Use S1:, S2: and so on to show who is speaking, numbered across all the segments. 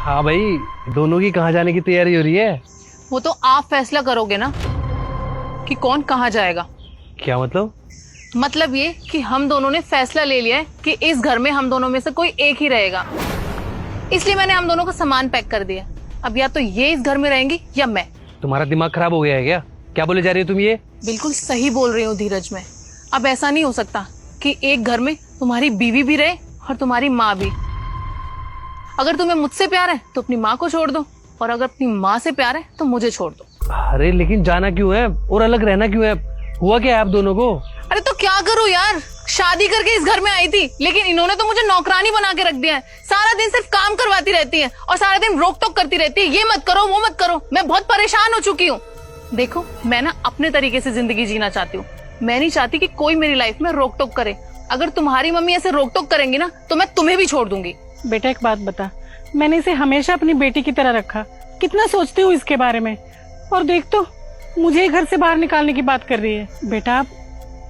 S1: हाँ भाई, दोनों की कहाँ जाने की तैयारी हो रही है?
S2: वो तो आप फैसला करोगे ना कि कौन कहाँ जाएगा।
S1: क्या मतलब?
S2: मतलब ये कि हम दोनों ने फैसला ले लिया है कि इस घर में हम दोनों में से कोई एक ही रहेगा। इसलिए मैंने हम दोनों को सामान पैक कर दिया। अब या तो ये इस घर में रहेंगी या मैं।
S1: तुम्हारा दिमाग खराब हो गया है क्या? क्या बोले जा रही हो तुम ये?
S2: बिल्कुल सही बोल रही हूँ धीरज मैं। अब ऐसा नहीं हो सकता कि एक घर में तुम्हारी बीवी भी रहे और तुम्हारी माँ भी। अगर तुम्हें मुझसे प्यार है तो अपनी माँ को छोड़ दो, और अगर अपनी माँ से प्यार है तो मुझे छोड़ दो।
S1: अरे लेकिन जाना क्यों है और अलग रहना क्यों है? हुआ क्या है आप दोनों को?
S2: अरे तो क्या करूं यार, शादी करके इस घर में आई थी, लेकिन इन्होंने तो मुझे नौकरानी बना के रख दिया है। सारा दिन सिर्फ काम करवाती रहती है और सारा दिन रोक टोक करती रहती है, ये मत करो वो मत करो। मैं बहुत परेशान हो चुकी हूँ। देखो मैं ना अपने तरीके से जिंदगी जीना चाहती हूँ। मैं नहीं चाहती कि कोई मेरी लाइफ में रोक टोक करे। अगर तुम्हारी मम्मी ऐसे रोक टोक करेंगी ना तो मैं तुम्हें भी छोड़ दूंगी।
S3: बेटा एक बात बता, मैंने इसे हमेशा अपनी बेटी की तरह रखा। कितना सोचती हूँ इसके बारे में, और देख तो मुझे घर से बाहर निकालने की बात कर रही है। बेटा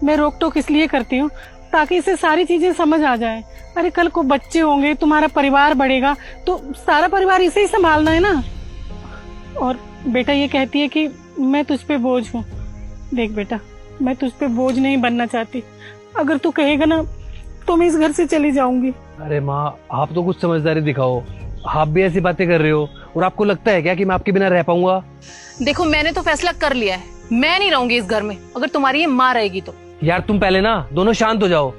S3: मैं रोक टोक इसलिए करती हूँ ताकि इसे सारी चीजें समझ आ जाए। अरे कल को बच्चे होंगे, तुम्हारा परिवार बढ़ेगा, तो सारा परिवार इसे ही संभालना है ना। और बेटा ये कहती है कि मैं तुझ पे बोझ हूँ। देख बेटा, मैं तुझ पे बोझ नहीं बनना चाहती। अगर तू कहेगा ना तो मैं इस घर से चली जाऊंगी।
S1: अरे माँ, आप तो कुछ समझदारी दिखाओ। आप भी ऐसी बातें कर रहे हो और आपको लगता है क्या कि मैं आपके बिना रह पाऊंगा?
S2: देखो मैंने तो फैसला कर लिया है, मैं नहीं रहूंगी इस घर में अगर तुम्हारी ये माँ रहेगी तो।
S1: यार तुम पहले ना दोनों शांत हो जाओ।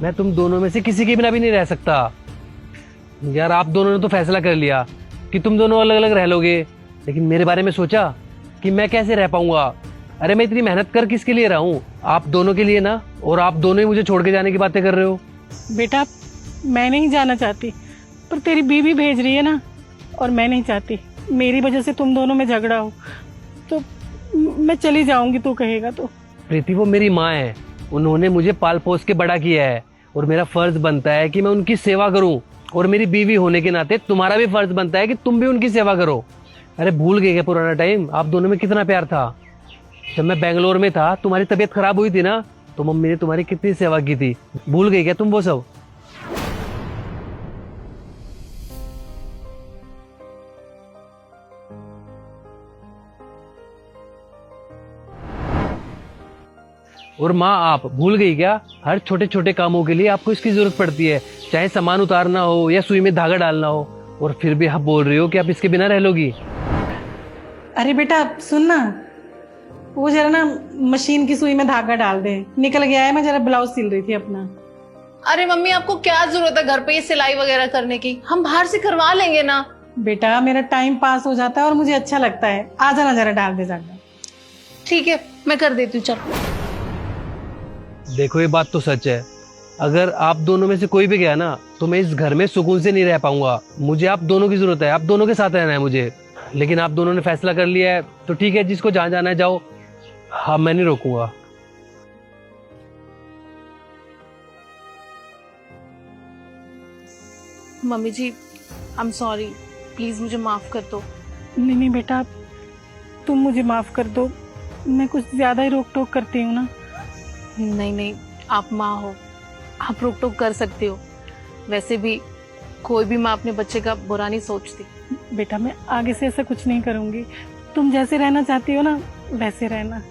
S1: मैं तुम दोनों में से किसी के बिना भी नहीं रह सकता। यार आप दोनों ने तो फैसला कर लिया कि तुम दोनों अलग अलग रह लोगे, लेकिन मेरे बारे में सोचा कि मैं कैसे रह पाऊंगा? अरे मैं इतनी मेहनत कर किसके लिए रहा हूँ? आप दोनों के लिए ना। और आप दोनों ही मुझे छोड़ के जाने की बातें कर रहे हो।
S3: बेटा मैं नहीं जाना चाहती, पर तेरी बीवी भेज रही है ना, और मैं नहीं चाहती मेरी वजह से तुम दोनों में झगड़ा हो। तो मैं चली जाऊंगी तू कहेगा तो।
S1: प्रीति वो मेरी माँ है, उन्होंने मुझे पाल पोस के बड़ा किया है और मेरा फर्ज बनता है कि मैं उनकी सेवा करूं। और मेरी बीवी होने के नाते तुम्हारा भी फर्ज बनता है कि तुम भी उनकी सेवा करो। अरे भूल गए क्या पुराना टाइम? आप दोनों में कितना प्यार था। जब मैं बेंगलोर में था, तुम्हारी तबीयत खराब हुई थी ना, तो मम्मी ने तुम्हारी कितनी सेवा की थी। भूल गई क्या तुम वो सब? और माँ आप भूल गई क्या? हर छोटे छोटे कामों के लिए आपको इसकी जरूरत पड़ती है, चाहे सामान उतारना हो या सुई में धागा डालना हो। और फिर भी आप बोल रही हो कि आप इसके बिना रह लोगी।
S3: अरे बेटा सुन ना, वो जरा ना मशीन की सुई में धागा डाल दे, निकल गया है। मैं जरा ब्लाउज सिल रही थी अपना।
S2: अरे मम्मी आपको क्या जरूरत है घर पे ये सिलाई वगैरह करने की? हम बाहर से करवा लेंगे ना।
S3: बेटा मेरा टाइम पास हो जाता है और मुझे अच्छा लगता है। आ जाना, जरा डाल दे धागा।
S2: ठीक है मैं कर देती हूँ, चलो।
S1: देखो ये बात तो सच है, अगर आप दोनों में से कोई भी गया ना तो मैं इस घर में सुकून से नहीं रह पाऊंगा। मुझे आप दोनों की जरूरत है, आप दोनों के साथ रहना है मुझे। लेकिन आप दोनों ने फैसला कर लिया है तो ठीक है, जिसको जहां जाना है जाओ। हाँ मैं नहीं रोकूंगा।
S2: Mummy ji I am sorry, please मुझे माफ कर दो।
S3: नहीं नहीं बेटा, तुम मुझे माफ कर दो। मैं कुछ ज्यादा ही रोक टोक करती हूँ ना।
S2: नहीं नहीं, आप माँ हो, आप रोक टोक कर सकते हो। वैसे भी कोई भी माँ अपने बच्चे का बुरा नहीं सोचती।
S3: बेटा मैं आगे से ऐसा कुछ नहीं करूंगी। तुम जैसे रहना चाहती हो ना वैसे रहना।